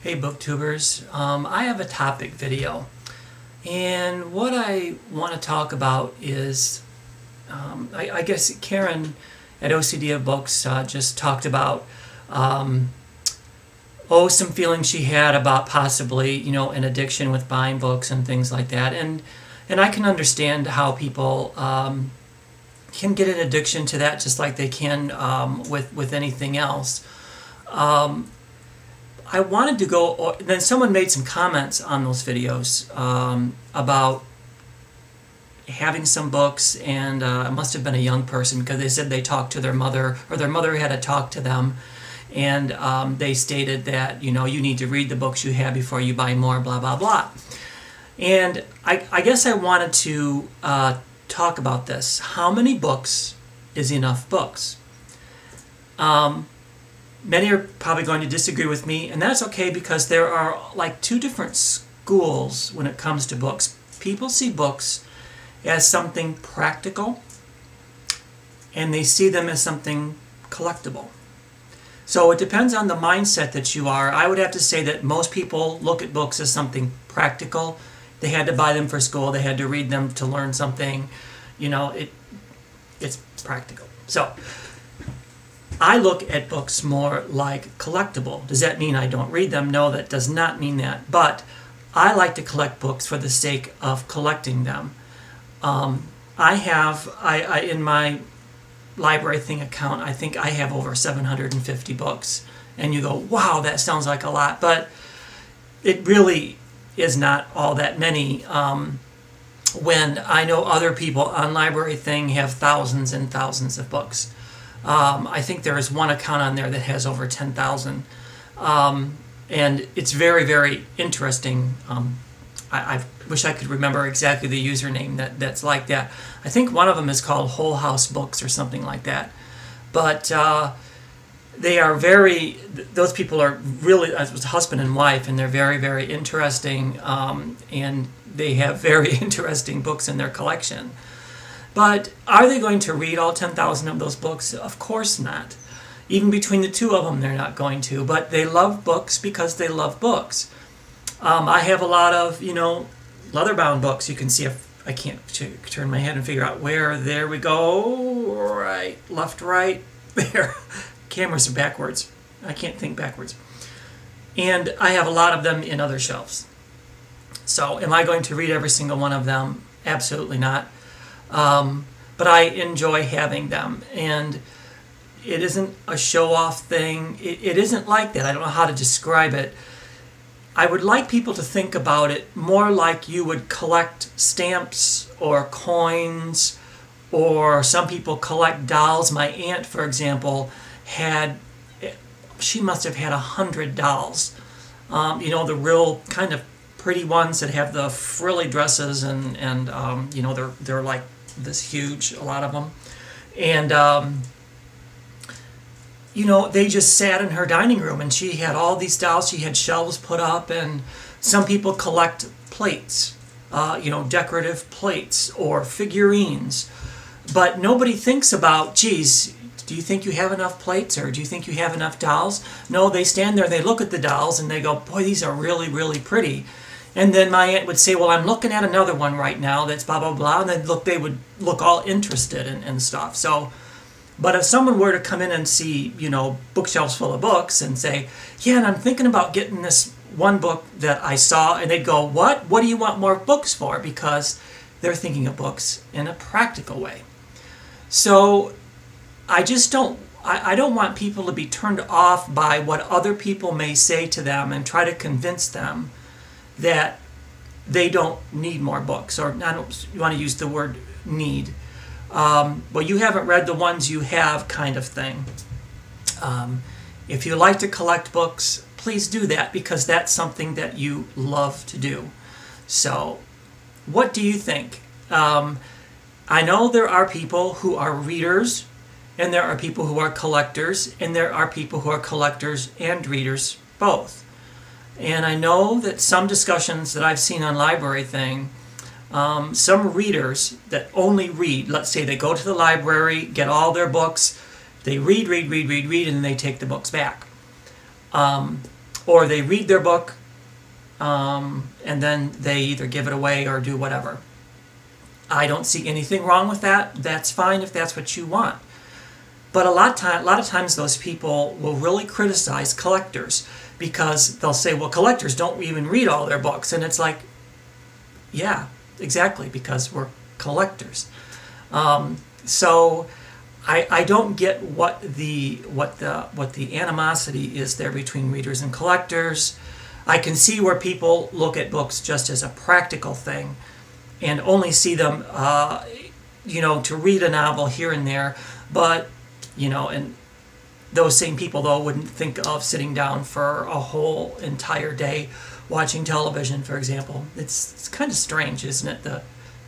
Hey booktubers, I have a topic video, and what I want to talk about is I guess Karen at OCD of Books just talked about some feelings she had about possibly an addiction with buying books and things like that, and I can understand how people can get an addiction to that just like they can with anything else. I wanted to go, then someone made some comments on those videos about having some books, and it must have been a young person because they said they talked to their mother, or their mother had to talk to them, and they stated that, you need to read the books you have before you buy more, blah, blah, blah. And I guess I wanted to talk about this. How many books is enough books? Many are probably going to disagree with me, and that's okay because there are like two different schools when it comes to books. People see books as something practical, and they see them as something collectible. So it depends on the mindset that you are. I would have to say that most people look at books as something practical. They had to buy them for school. They had to read them to learn something. It's practical. So I look at books more like collectible. Does that mean I don't read them? No, that does not mean that. But I like to collect books for the sake of collecting them. I in my library thing account, I think I have over 750 books. And you go, wow, that sounds like a lot. But it really is not all that many. When I know other people on Library Thing have thousands and thousands of books. I think there is one account on there that has over 10,000. And it's very, very interesting. I wish I could remember exactly the username that's like that. I think one of them is called Whole House Books or something like that. But they are those people are really, as was husband and wife, and they're very, very interesting. And they have very interesting books in their collection. But are they going to read all 10,000 of those books? Of course not. Even between the two of them, they're not going to. But they love books because they love books. I have a lot of, leather-bound books. You can see if I can't turn my head and figure out where. There we go. Right, left, right. There. Cameras are backwards. I can't think backwards. And I have a lot of them in other shelves. So am I going to read every single one of them? Absolutely not. But I enjoy having them, and it isn't a show-off thing. It isn't like that. I don't know how to describe it. I would like people to think about it more like you would collect stamps or coins, or some people collect dolls. My aunt, for example, she must have had 100 dolls. The real kind of pretty ones that have the frilly dresses, and they're like this huge, a lot of them, and they just sat in her dining room, and she had all these dolls. She had shelves put up, and some people collect plates, decorative plates or figurines, but nobody thinks about, geez, do you think you have enough plates, or do you think you have enough dolls? No, they stand there, they look at the dolls, and they go, boy, these are really, really pretty. And then my aunt would say, well, I'm looking at another one right now that's blah, blah, blah. And then they would look all interested and stuff. So, but if someone were to come in and see, bookshelves full of books and say, yeah, and I'm thinking about getting this one book that I saw, and they'd go, what? What do you want more books for? Because they're thinking of books in a practical way. So I don't want people to be turned off by what other people may say to them and try to convince them that they don't need more books, or you want to use the word need. Well, you haven't read the ones you have, kind of thing. If you like to collect books, please do that, because that's something that you love to do. So, what do you think? I know there are people who are readers, and there are people who are collectors, and there are people who are collectors and readers both. And I know that some discussions that I've seen on Library Thing, some readers that only read, let's say they go to the library, get all their books, they read, and then they take the books back. or they read their book and then they either give it away or do whatever. I don't see anything wrong with that. That's fine if that's what you want. But a lot of times those people will really criticize collectors because they'll say, well, collectors don't even read all their books. And it's like, yeah, exactly, because we're collectors. So I don't get what the animosity is there between readers and collectors. I can see where people look at books just as a practical thing and only see them, to read a novel here and there. But, and those same people, though, wouldn't think of sitting down for a whole entire day watching television, for example. It's kind of strange, isn't it,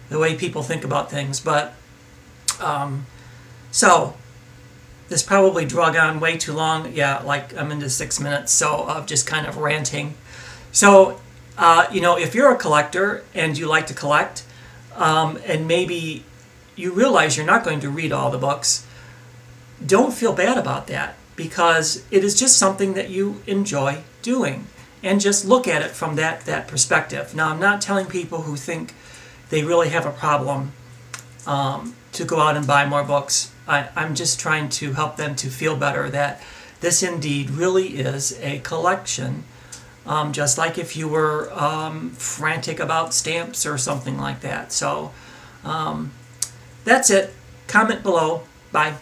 the way people think about things. But, so, this probably drug on way too long. Yeah, like I'm into 6 minutes, so of just kind of ranting. So, if you're a collector and you like to collect, and maybe you realize you're not going to read all the books, don't feel bad about that, because it is just something that you enjoy doing. And just look at it from that perspective. Now, I'm not telling people who think they really have a problem to go out and buy more books. I'm just trying to help them to feel better that this indeed really is a collection. Just like if you were frantic about stamps or something like that. So that's it. Comment below. Bye.